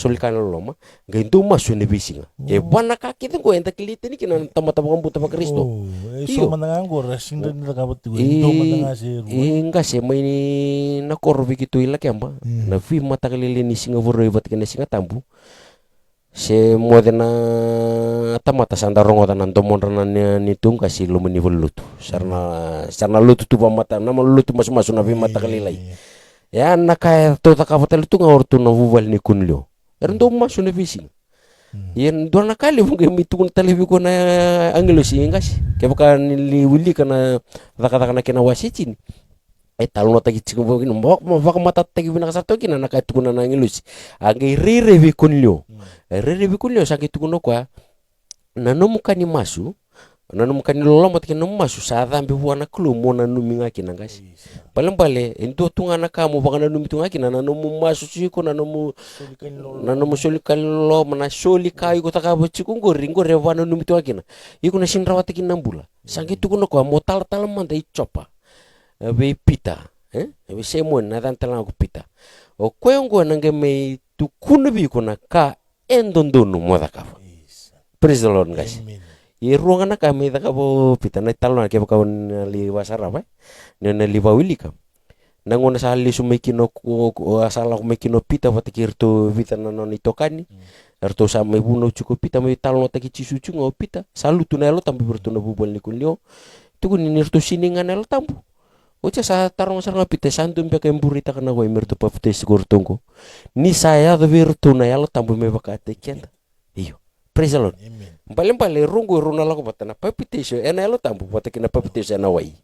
Speaker 2: ngai ndo masu ne bisinga pana ka kitu ko enta klitini kina tamata bakambuta pa Kristo
Speaker 1: so manango rasinda nda kabati ndo mananga se
Speaker 2: ngase mai na korbi kitu ila kemba na fi mata kalile ni singa voroi vat kene singa tambu se modena tamata sandarongo tanan domondana ni tunga si lumeni volutu sarna lutu tu mata na lutu mas na fi mata kalilai ya nakaya to takavatel tunga ortu na vuval ni kunlio erndo masu na fisi yen dona kali bunge mitukun talibi ko na angelo si ngas kebaka ni wili kana takana kena wasicin talno tagi chiku bogin mbok mavaka mata tagi bina kasato kina nakaya tukuna na angelo si age rere bi kunlio sakit tukuno kwa nanumukani masu nanumukani loloma tikina masu sa dhambi buana klu mona numinga kina ngas pale ento tunga na kamu baka nanumi tunga kina nanumu masu siko nanumu solikali lo mana solikai ko takabo chiku ngori wana numi tunga kina iko na sinrawati kina mbula sakit tukuno kwa motal manda ichopa be pita be semon na dan talang ko pita o kwengo nangeme tukunu bi kuna ka endondono modakava. Praise the Lord guys. Ye ruangan kami takabo pita na talon ke bakawon li wasara ba. Nena li bawilika. Nangona sa li sumekino asala ko mekino pita patikirto vita nanon itokani. Erto sa may buno chuko pita may talon taki chisuchu ngo pita. Salutu na elo tambi berto na bubal ni kunyo. Tukun nirto siningan elo tambu. Ocha sa tarong sarang pite santum pe kemburita kana ko emerto papte sigurtongko. Ni saya do virtu na yalo tambu me bakate kenda. Iyo. Praise the Lord.
Speaker 1: Amen.
Speaker 2: Bale rungu runa lako batana papite so ena yalo tambu patakina papite so na wai.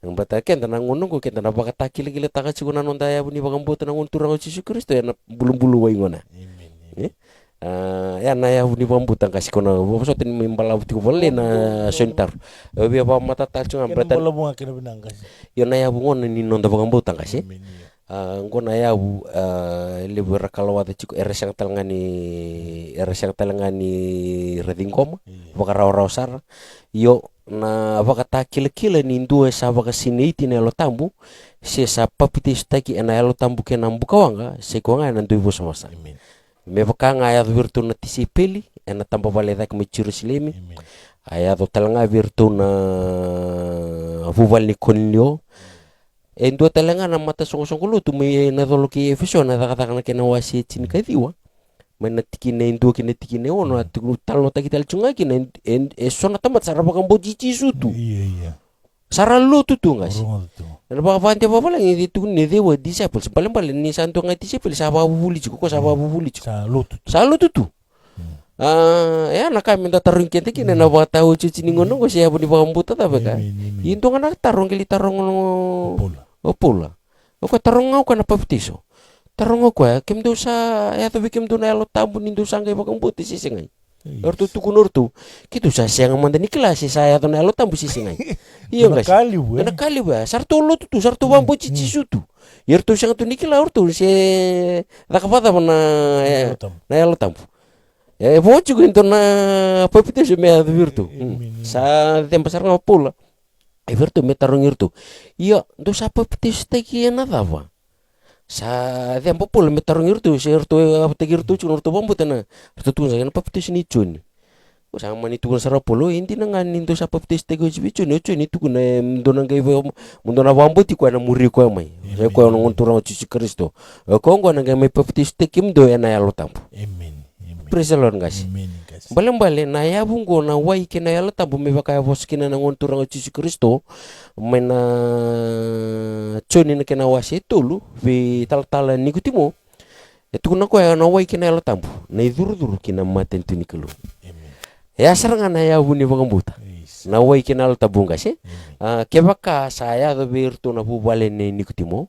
Speaker 2: Ang bata kenda na ngonong ko kenda na bakata kile taka siguna nonda ya buni bakambuta na ngonturang Yesus Kristo ya na bulu-bulu wai ngona.
Speaker 1: Amen.
Speaker 2: Ya na ya buni bakambuta kasi kona so tin mimbala buti ko bolle na sentar. Obi ba mata tachung
Speaker 1: Kena
Speaker 2: ambratan.
Speaker 1: bola bunga kena benang kasi.
Speaker 2: Yo na ya bungon ni nonda bakambuta kasi.
Speaker 1: Amen.
Speaker 2: Ngona ya bu libera kalawata chiku eresang talangani redingkom baka raw sar yo na baka takile ni ndue sa baka siniti na lo tambu se sa papite staki na lo tambu kena mbukawanga se ko nga nandu bo samasa me baka nga ya virtu na tisipeli na tamba vale dak me Jerusalem aya do talanga virtu na vuval ni konlio endo talanga na mata song-song tu me na doloki efeso na kata kena wasi chin kadiwa mana tikine endo kine tikine ono atu talno takital chunga kine sona tamat sarapa kambo jici sutu
Speaker 1: Iya.
Speaker 2: saralu tu ngas
Speaker 1: Orong tu.
Speaker 2: na baka fante bapa lang itu ne dewa disciples paling ni santo ngai disciples saba bubuli ko saba bubuli salu tu ya na kami minta tarung kente kine na baka tahu cuci ningono ko siya buni bakambuta tabe ka into nga na tarung kili tarung Opola. Oka tarong ngau kana paptiso. Tarong ko kem do sa ya to bikem do na lo tambu nindo sangay bakang buti sisingai. Ortu tukunurtu. Kitu sa siang manda ni klase saya to na lo tambu sisingai. Iyo guys. Na kali ba. Sarto lo tu sarto bambu cici sutu. Yerto sang tu nikila ortu se rakapata na lo tambu. voci ko intona papiteso me virtu sa tempa saranga pola virtu metarongirtu iya ndo sa papiteso taki na dava sa tempa pola metarongirtu sertu aptegirtu chunurtu bambutana rtu sa papiteso ni chuni usang mani tukun sarapolo hindi na nga nindo sa papiteso taki bicho no chuni tukun ndona ngai mundona bambuti kwa na muri kwa mai sa kwa ngontura Yesus Kristo ko ngona ngai mai papiteso taki mdo ena yalo tampo praise the Lord guys. Bale na yabungo na wai kina yala tabu me baka vos kina na ngontura Yesus Kristo mena choni na kina wasi tolu vi tal nikutimo etu kuna ko na wai kina yala tabu na iduru kina maten tunikelu ya saranga na yabuni bagambuta na wai kina yala tabu guys kebaka saya do virtu na bubale ne nikutimo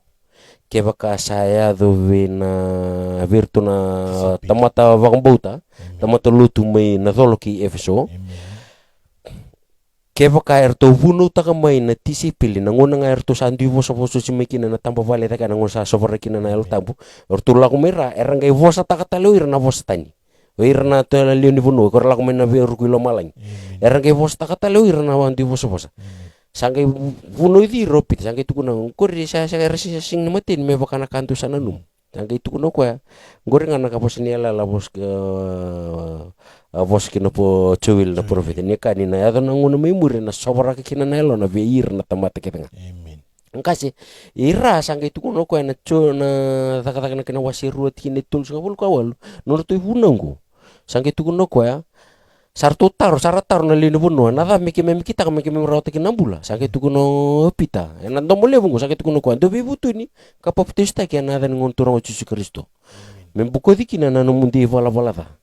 Speaker 2: kebaka saya do na virtu na tamata bagambuta tamata lutu mai na tholoki Efeso kebaka erto vunu taka mai na tisi pili na ngona nga erto sandu vosa simekina na tamba vale taka na ngona sa sovarekina na el tambu erto lagu mera erangai vosa taka talo irna vosa tani irna tala lioni vunu ko lagu mena veru kilo malang erangai vosa taka talo irna wandu vosa sangai vunu di ropit sangai tukuna ngori sa resi sing namatin me bakana kantu sana num sangai tukuna ko ngori ngana ka posni ala la bos vos kina po chewil na profeta ni kanina ya na ngona mai mure na sobara kina na elo na veir na tamata kita amen ngkasi ira sangai tukuna ko na cho na taka na kina wasiru kine tul singapul kawal no to ibunango sangai tukuna ko ya saratar na lino buno na da miki kita rawat kinambula sangai tukuno pita na ndomole bungo sangai tukuno ko ndo bibutu ni kapaptista ki na da ngontura Yesus Kristo membuko dikina na mundi vala ta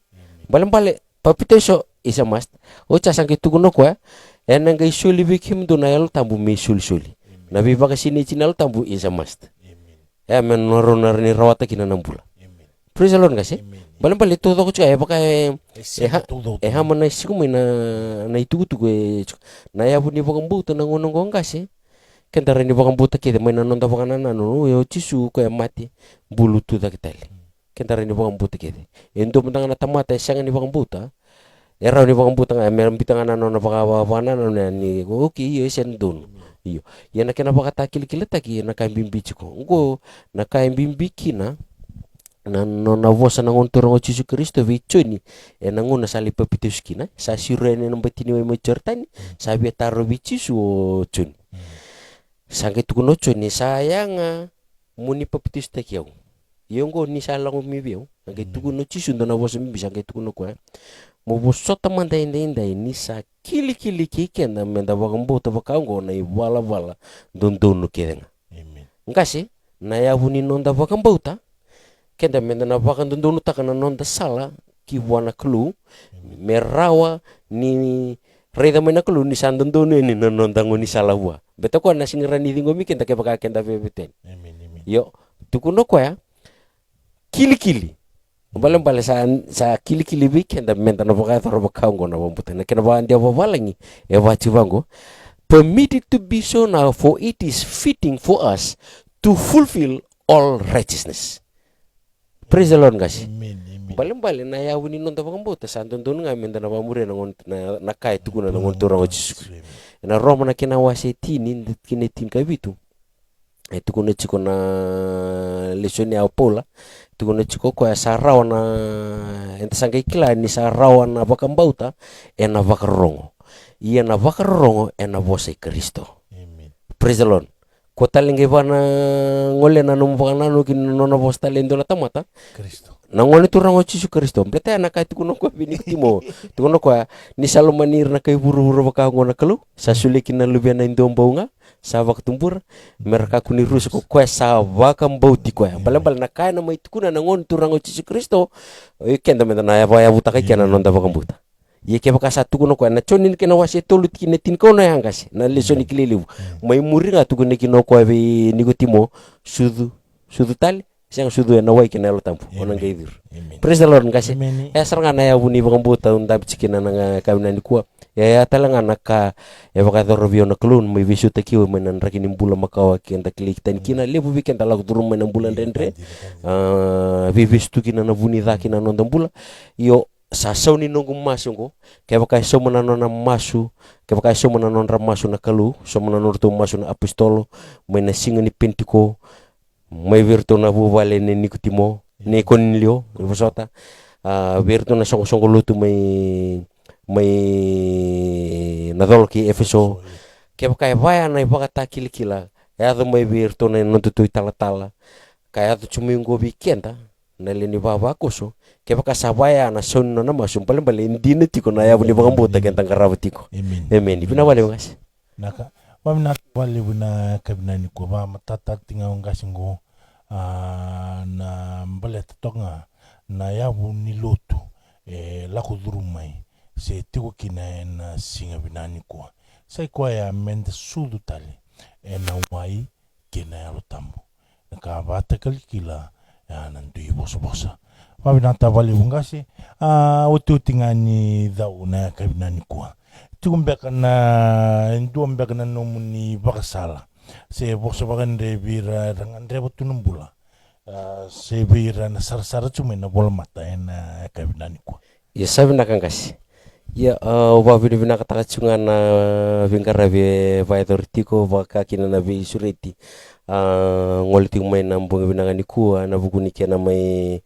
Speaker 2: bale papiteso isa mast ocha sangai tukuno ko ena ngai suli bikim do na yal tambu me suli na biba kasini chinal tambu isa mast ya men noronar ni rawat kinambula praise the Lord guys bale todo ko chaya baka mana sikumi na itugutu na yabu ni bagambuta na ngonong kasi kendara ni bagambuta kede mai na nonda bakana no yo chisu ko mati bulutu da kitali kendara ni bagambuta kede endo mentang na tamata sanga ni bagambuta era ni bagambuta nga meram bitanga na no baka no ni oki yo sen don iyo yana kena baka takil kilata ki na kambimbi ko ngo na kambimbi kina na vosa na ngontura Yesus Kristo vichoni na ngona sali papiteso kina sa sirene na batini mai macertani sa biataro bichisu choni sangai tukuno choni sayanga muni papiteso takiau yongo ni sala ngomibio sangai tukuno chisu ndo na vosa mbi sangai tukuno ko mo bosota manda inda ni sa kili kikenda menda bagambuta bakango na ibala dondono kedenga amen ngasi na yabuni nonda bagambuta kenda menda na bakan dondono takana nonda sala ki wana klu merawa ni reda mena klu ni sandondono ni nonda ngoni sala wa beta ko na singrani dingomi kenda ke baka kenda bebeten amen yo tukuno ko ya kili bale sa kili bi kenda menda na baka toro baka ngona bombutana kena ba ndia babalangi e wachi bango permitted to be so now for it is fitting for us to fulfill all righteousness. Praise the Lord guys. Bale na yawuni nonda bagambuta sandondon nga menda na bamure na kai tukuna na ngontora Yesus. Na Roma na kina wase tini kinetin kabitu. Tukuna chiko na lesoni ya Paula. Tukuna chiko kwa sarawa na enta sangai kila ni sarawa na bakambauta na bakarongo. Iya na bakarongo na vose Kristo. Amen. Praise the Lord. Ko talinge bana ngole na numbana no kin nona bosta lendo na tamata Kristo na ngole turang Yesus Kristo bleta na kai tukuno ko bini timo tukuno ko ni salomanir na kai buru-buru baka ngona kelu sa sulikin na lubiana indombo sa waktumpur mereka kuni rus ko sa wakam bauti ko bal na kai na mai tukuna na ngon turang Yesus Kristo kenda mena na ya buta kai kana nonda bakam buta ye ke baka satu kuno ko na chonin ke na wase tolut kinetin ko na yangas na lesoni kililiu mai muri nga tu kune kino ko be nigotimo sudu tal siang sudu na wai ke na lo tampu onang gaidir praise the Lord ngase saranga na ya buni bakam buta undab cikina na kamna ni ko ya talanga naka ya baka dorobio na klun mai visu takiu menan rakini bula makawa kenta klik tan kina lebu weekend ala durum menan bulan rendre vivis tu kina na buni zakina nondam bula yo sasau ni nongo masu ngo kaya kai so manano na masu kaya kai so manano na masu na kalu so manano to masu na apostolo mai na singa ni pentiko mai virtu na vale ni nikutimo ni konilio vosota virtu na songo lutu mai na dolki efeso kaya kai vaya na ipakata kilikila ya do mai virtu na nontutu tala kaya do chumingo weekenda na leni baba koso kaya kasabaya na sonno na masum paling indine tiko na ya buni bangambota kentang karawatiko amen ibina wale ngas
Speaker 1: naka wamna wale buna kabinani ko ba matata tinga ngasingo na mbale tonga na ya buni lotu la kudurumai se tiko kina na singa binani ko sai ko ya mende sudu tali na wai kina ya lotambo naka bata kalikila ya nandui bosa wabinata wale ungasi utingani dau na kabinani kuwa tukumbeka na nduambeka na nomuni bakasala se bosa bakande bira rangandre botunumbula se bira na sara cuma na bola mata na kabinani kuwa
Speaker 2: ya sabi nakangasi ya wabi bina katakatsunga na vingara be vaidortiko vakakina na be sureti ngoliting mai na mbonga binangani kuwa na bukuni kena mai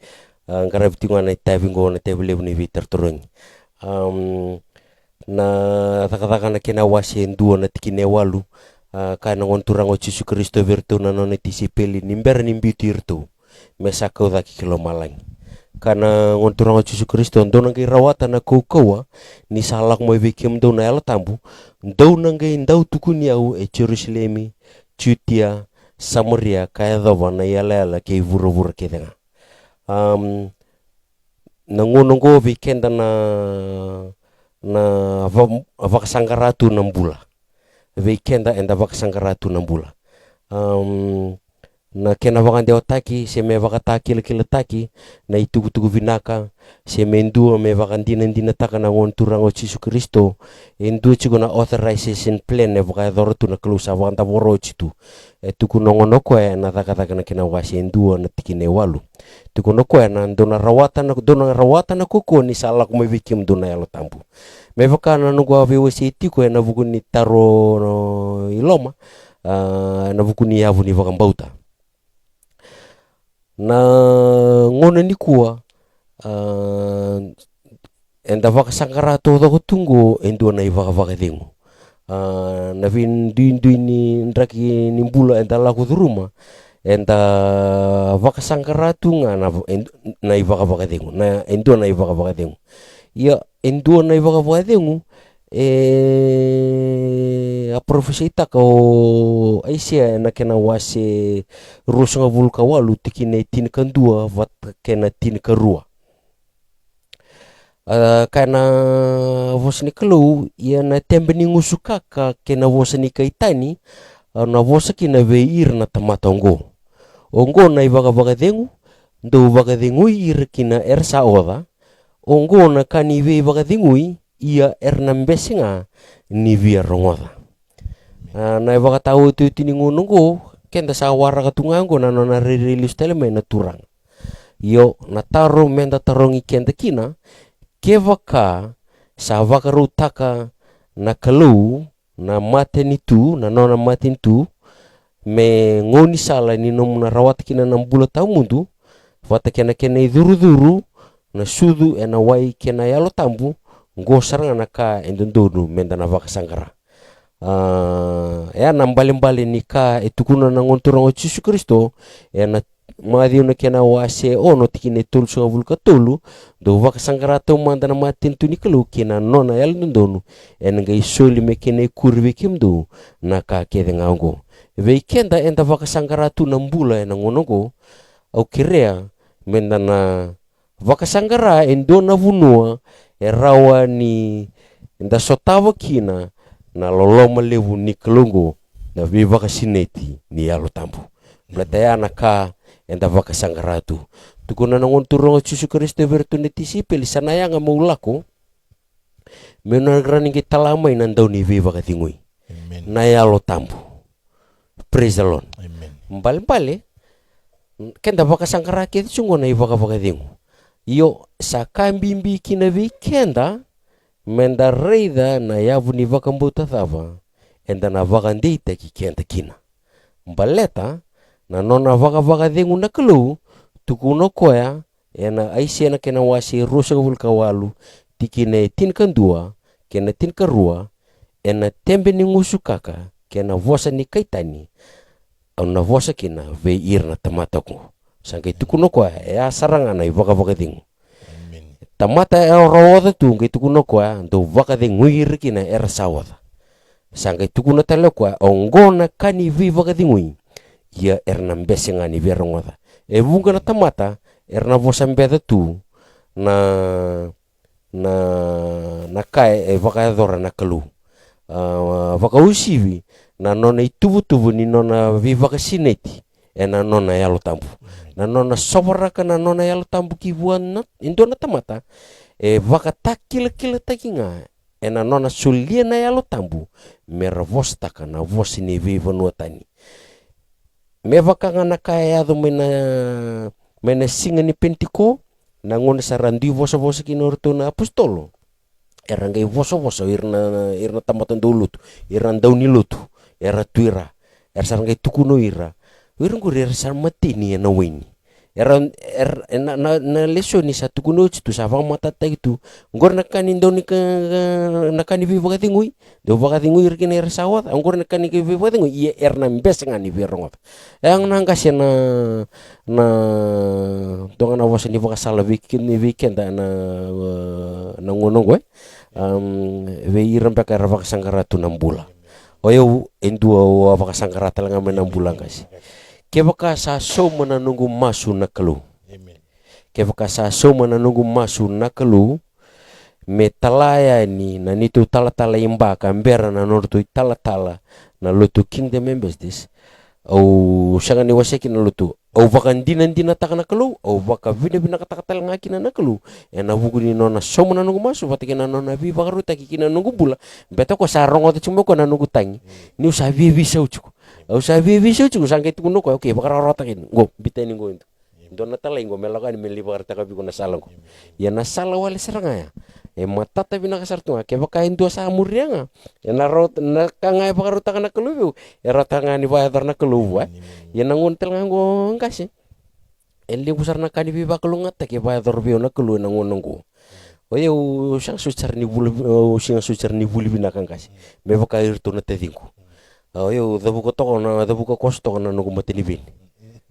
Speaker 2: ngarabitinga na itavingo na tebele ni vitar turung na takataka na kena wasi endua na tikine walu kana ngonturang o Yesu Kristo virtu na nona tisipeli nimber nimbitu irtu mesaka udaki kilo malang kana ngonturang o Yesu Kristo ndo nang rawata na kukawa ni salak mo vikim do na ela tambu ndo nang ndau tukuni au Jerusalemi Judea Samaria kaya dhova na yala ke vura kedenga nangonongo weekend na vakasangkaratu 6 bulan weekend enda vakasangkaratu 6 bulan na kena vakande otaki se me vakataki lekiletaki na itugu vinaka se mendu me vakandina taka na ngonturang o Yesu Kristo endu chigo na authorization plan ne vakadoro tu na klusa vakanda voro chitu tuku nongonoko na taka na kena wasi endu na tikine walu tuku noko na dona rawata na koko ni salak mo vikim dona yalo tambu me vakana no gwa vewesi tiko na vukuni taro no iloma na vukuni yavu ni vakambauta na ngona ni kuwa enda vakasangkarato do tungo endo na ivaka-vakadengu na vindu ni ndraki ni mbula enda la kuduruma enda vakasangkarato nga na ivaka-vakadengu na endo na ivaka-vakadengu ya endo na ivaka-vakadengu a profesita ko aisia na kena wase rusanga vulka walu tikine tinikandua vat kena tinikarua kana vosni kelu ya na tembeni ngusukaka kena vosni kaitani na vosakina veir na tamatongo ongo na ivaka-vakadengu ndo vakadengu irkina ersa oda ongo na kani ve vakadengu ia ernambesinga ni via rongoda na ivakatau tu tiningunungo kenda sa wara katungango na nona ririlis teleme na turang yo na taro menda tarongi kenda kina kevaka sa vakarutaka na kalu na maten itu na nona maten tu me ngoni sala ni nomuna rawat kina na mbula tau mundu vata kena iduru na sudu ena wai kena yalo tambu ngosaranga naka endondono menda na vakasangkara ya na mbali nika etukuna na ngonturang o Yesu Kristo ya na madiu na kena wase ono tikine tulu sunga vulka tulu do vakasangkara to manda na matin tu nikalu kena nona yal ndondono en nga isoli me kene kurve kimdo naka kedenga ngo weekenda enda vakasangkara tu 6 bulan na ngonongo au kirea menda na vakasangkara endona vunua erawa ni nda sotawa kina na loloma levu ni kelungo na viva kasineti ni yalo tambu blataya naka enda vakasangkaratu tukuna nangonturong Yesu Kristo vertunetisi peli sanaya nga maulako menagrani kita lama inandau ni viva katingui na yalo tambu praise the Lord mbali kenda vakasangkara kiti sungo na iva kavagadingu Io sakambimbi kina vikenda menda reidha na yavu ni vakambota thava enda na vakande itaki kenda kina mbaleta na nona vaka dhengu na kelu tukuno koya ena aisiana kena wasi rosa vulka walu tikine tinka dua kena tinka rua ena tembe ni ngusu kaka kena vosa ni kaitani au na vosa kina ve irna tamata ko sangkai tukuno koya ya sarangana i vaka dhengu tamata rawada tu ngai tukuno koya do vaka dhengu irkina era sawada sangkai tukuno tale koya ongona kani vi vaka dhengu ya erna mbese ngani verongota e vunga na tamata erna vosa mbeda tu na kai e vaka dora na kelu vaka usivi na nona ituvu ni nona vi vaka sineti na nona yalo tambu na nona sobaraka na nona yalo tambu ki vuana indo na tamata e vaka takila takinga na nona sulia na yalo tambu mera vosa taka na vosa ni vi vanuatani me vaka ngana kaya yado mena singa ni pentiko na ngona sarandi vosa kina orto na apostolo era ngai vosa irna tamatan dulutu irna dauni lutu era tuira era sarangai tukuno ira wirngur era sarmatini na weni era na lesoni sa tukuno tu sa vang mata itu ngor nakani dauni nakani vi vaka tingui do vaka tingui irkina era sawat ngor nakani vi vaka tingui ia erna mbes ngani verongot yang nangkas na dongana vosa ni vaka sala weekend na ngono gue ve iram peka era vaka sangkaratu 6 bulan oyo endua vaka sangkarata langa 6 bulan kasi ke vaka saso menanunggu masu na kelu ke vaka saso menanunggu masu na kelu metalaya ni na nitu tala imba kambera na nortu tala na lutu kingdom members this au sangani waseki na lutu au vaka dina takana kelu au vaka vina kata ngaki na kelu ena vuguni nona so menanunggu masu vatikina nona vi vaka ruta kikina nunggu bula beta ko sarongo te cuma ko na nunggu tangi ni usa vi saucuku au sa vi saucuku sangkai tukuno ko oke vaka rotakin go bitani go itu dona tala ingo melakan meli vaka taka bi ko na salango ya na sala wale seranga ya matata bina kasartunga ke vaka indu sa murianga ya na rot na kanga vaka ruta kana kelu ya rotanga ni vaya na kelu ya nangon telngango ngase eli busar na kani vi vaka lungata ke vaya dorbio na kelu nangon ngo oye usang sucar ni buli bina kangkasi me vaka irto na tedinku oye dabuko toko na dabuko kosto na nugo mateni bin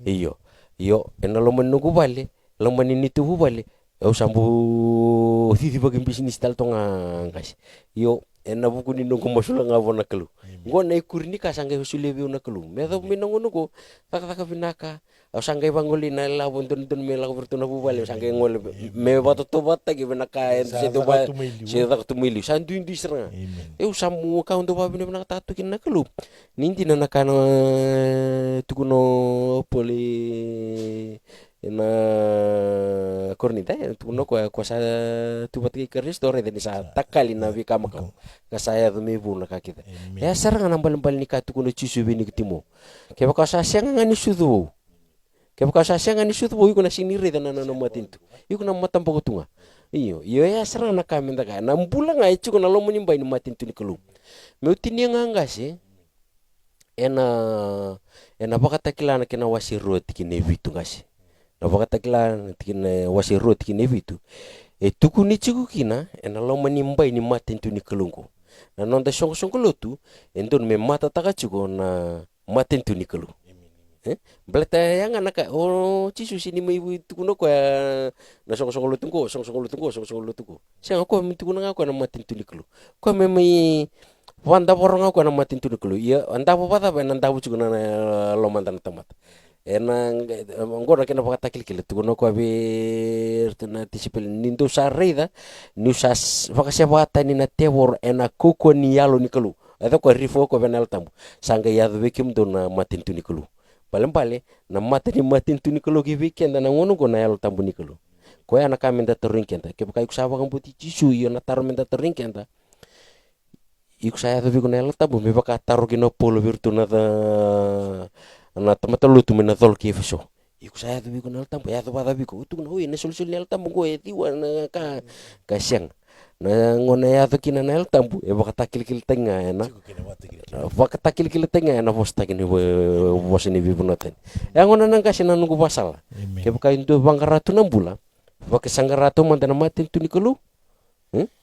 Speaker 2: iyo ena lo menugo bale lo menini tu bale au sambu titi bagi bisnis tal tonga ngasi iyo ena buku ni nugo masula ngavo na kelu ngo na ikurni ka sangge husulebi na kelu me do minongo nugo taka binaka au sangge bangoli na la bontun me la bertuna bubale sangge ngol me bato to batta ge binaka en se do ba se da to mili sandu indi seranga eu samu ka undo ba bina tatu kin na kelu ninti na nakana tukuno poli na kornita tukuno ko sa tubat ki restore de sa takali na vi kamaka ka saya do me buna ka kita ya saranga nambal ni ka tukuno chisu bini kitimo ke ba ka sa senga ngani sudu ke ba ka sa senga ni sudu iko na sinire na no matintu iko na matampo kutunga iyo ya saranga na kamenda ka na mbula ngai chuko na lo munimba ni matintu ni kelu me utini nganga se ena baka takila na kena wasiru tikine vitu ngasi na baka takila tikine wasiru tikine vitu tuku ni chiku kina ena lo manimba ni matintu ni kelungko na nonda song lotu endon me mata taka chuko na matintu ni kelu beleta yang anaka chisu sini mai tuku no ko na song lotu ko siang ko tuku na ko na matintu ni kelu ko me mai wanda borong ako na matin tu kelu iya anda apa ba nanda bu chuguna lo mantan tamat ena ngora kena pakata kil tu no ko be na tisipel nindo sarida nusas vakasya bata ni na tewor ena koko ni yalo ni kelu ada ko rifo ko benal tambu sanga ya be kim do na matin tu ni kelu pale na matin tu ni kelu ki weekend na ngono ko na yalo tambu ni kelu ko ya na kamenda terringkenta ke pakai kusawa kambuti cisu yo na tarmenda terringkenta iku saya tu bikin elat tabu meba kataru kino polo virtu na tamata lutu mena tol kifiso Iko saya tu biko nal tampo ya tu pada biko tu na ui na sul nal tampo go tiwa na ka siang na ngona ya tu kina nal tampo e baka takil tenga na baka takil tenga na bos takin bos ni biko noten ya ngona nang kasi na nunggu pasal ke baka intu bangkaratu nambula baka sangaratu mantana matin tu ni kelu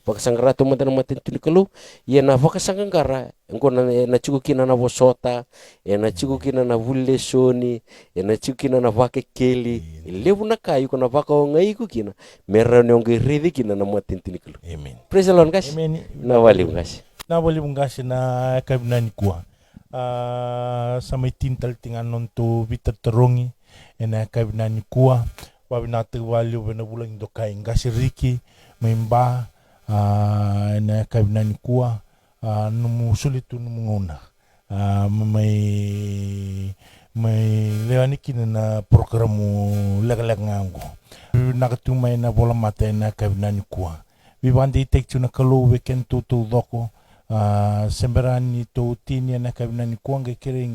Speaker 2: baka sangaratu mantana matin tu ni kelu ya na baka sangangara ngona na chuku kina na bosota na chuku kina na vulle soni na chuku kina na vake keli levu na kayu kona vaka ngai ku kina merane onge redi kina na matin tu ni kelu. Amen. Praise the Lord guys. Amen. Na wali guys.
Speaker 1: Na wali guys na kabinani kuwa sa may tintal tinganon to vitaterongi na kabinani kuwa wabinate wali wanabulang do kay ngasiriki maimba na kabinani kuwa numusulitu numunguna may lewani kina na programu lag ngango nakatumay na bola mata na kabinani kuwa bibandi tektu na kalu weekend tu doko semberani to tini na kabinani kuwa ngekere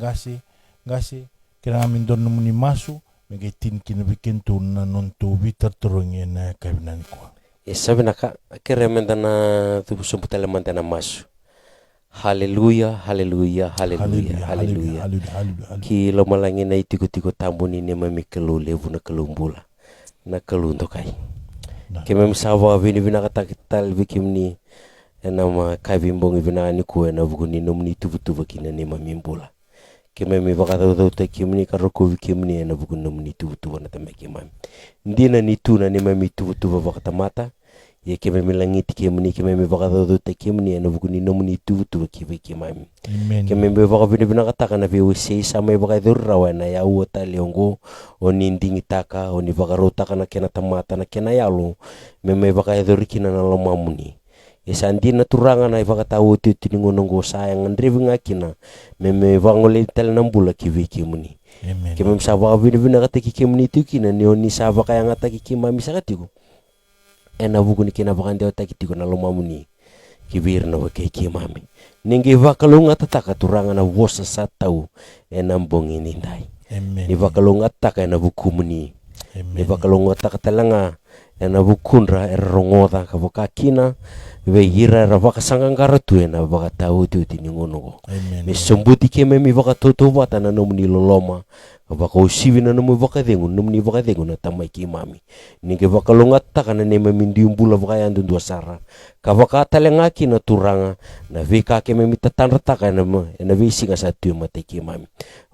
Speaker 1: ngasi kira amin don numuni masu megetin kina weekend tu na nonto vitar turungi na kabinani kuwa
Speaker 2: sabi naka kere mendana tu sumputele mantana masu. Haleluya, haleluya, haleluya, haleluya. Ki lo malangi na itiko tambuni ni mami kelu levu na kelumbula na kelunto kai. Ke mami sawa vini vinakatal vikimni na ma kavimbong vinani kuwe na vuguni nomni tuvu kina ni mami mbula. Ke mami vakatau kimni karoko vikimni na vuguni nomni tuvu na tameki mami. Ndina ni tuna ni mami tuvu vakatamata. Ye ke mami langiti ke muni ke mami vakatau ke muni na vuguni nomni tuvu ki mami. Ke mami vakavini vinakataka na viwe sei sama vakadurra wana ya uota leongo oni ndingi taka oni vakarotaka na kena tamata na kena yalo mami vakadurikina na lomamuni. Esandina turanga na vakatau tini ngonongo sayang ndrevi ngakina mami vangole tel nambula ki muni. Ke mami sa vakavini vinakataki ke muni tukina ni oni sa vakayang ataki ki mami sakatiku. Na vuguni kina vakande otakitiko na lomamuni kibir na wake ki mami ningi vakalunga tataka turanga na vosa satau na mbongi nindai ni vakalunga taka na vukumuni ni vakalunga taka talanga na vukundra rongoda ka vakakina veira ra vakasangangara tu na vakatau tu tiningono ni sombuti ke memi vakatoto vata na nomni loloma vakausivi na nomu vakadengu nomni vakadengu na tamai ki mami ninge vakalonga taka na nema mindiumbula vakayandu dua sara ka vakatalenga ki na turanga na veka ke memi tatandra taka na visi nga satu mate ki mami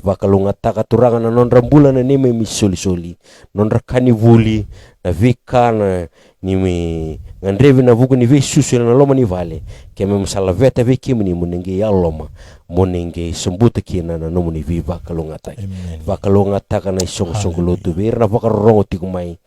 Speaker 2: vakalonga taka turanga na nondra mbula na nema mi soli nondra kanivuli na veka na nimi ngandrevi na vuku ni visusu na loma ni vale ke memi salaveta veki muni munenge ya loma monenge sembuta kina na nomu ni viva kalonga taki vakalonga taka na isong lotu ver na vakarongo tikumai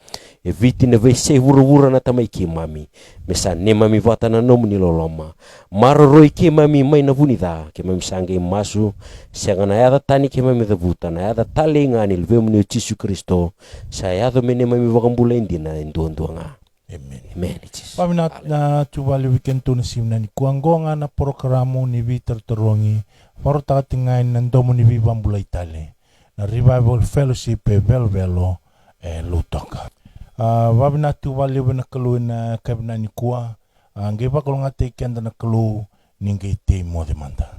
Speaker 2: e viti na vese wura na tamai ki mami mesa ne mami vata na nomu ni loloma maroroi ki mami mai na vunida ke mami sange masu siangana yada tani ke mami davuta na yada tale ngani lvemu ni Yesu Kristo sa yada mene mami vakambula indina nduanga. Amen.
Speaker 1: Pamina na tubali weekend tu na simna ni kuangonga na programu ni vitar torongi faro takatingain nandomo ni vivambula itale na Revival Fellowship velvelo lutoka. Wabina tubali wena kalu na kabina ni kua ngeba kalonga te kenda na kalu ninge te mo demanda.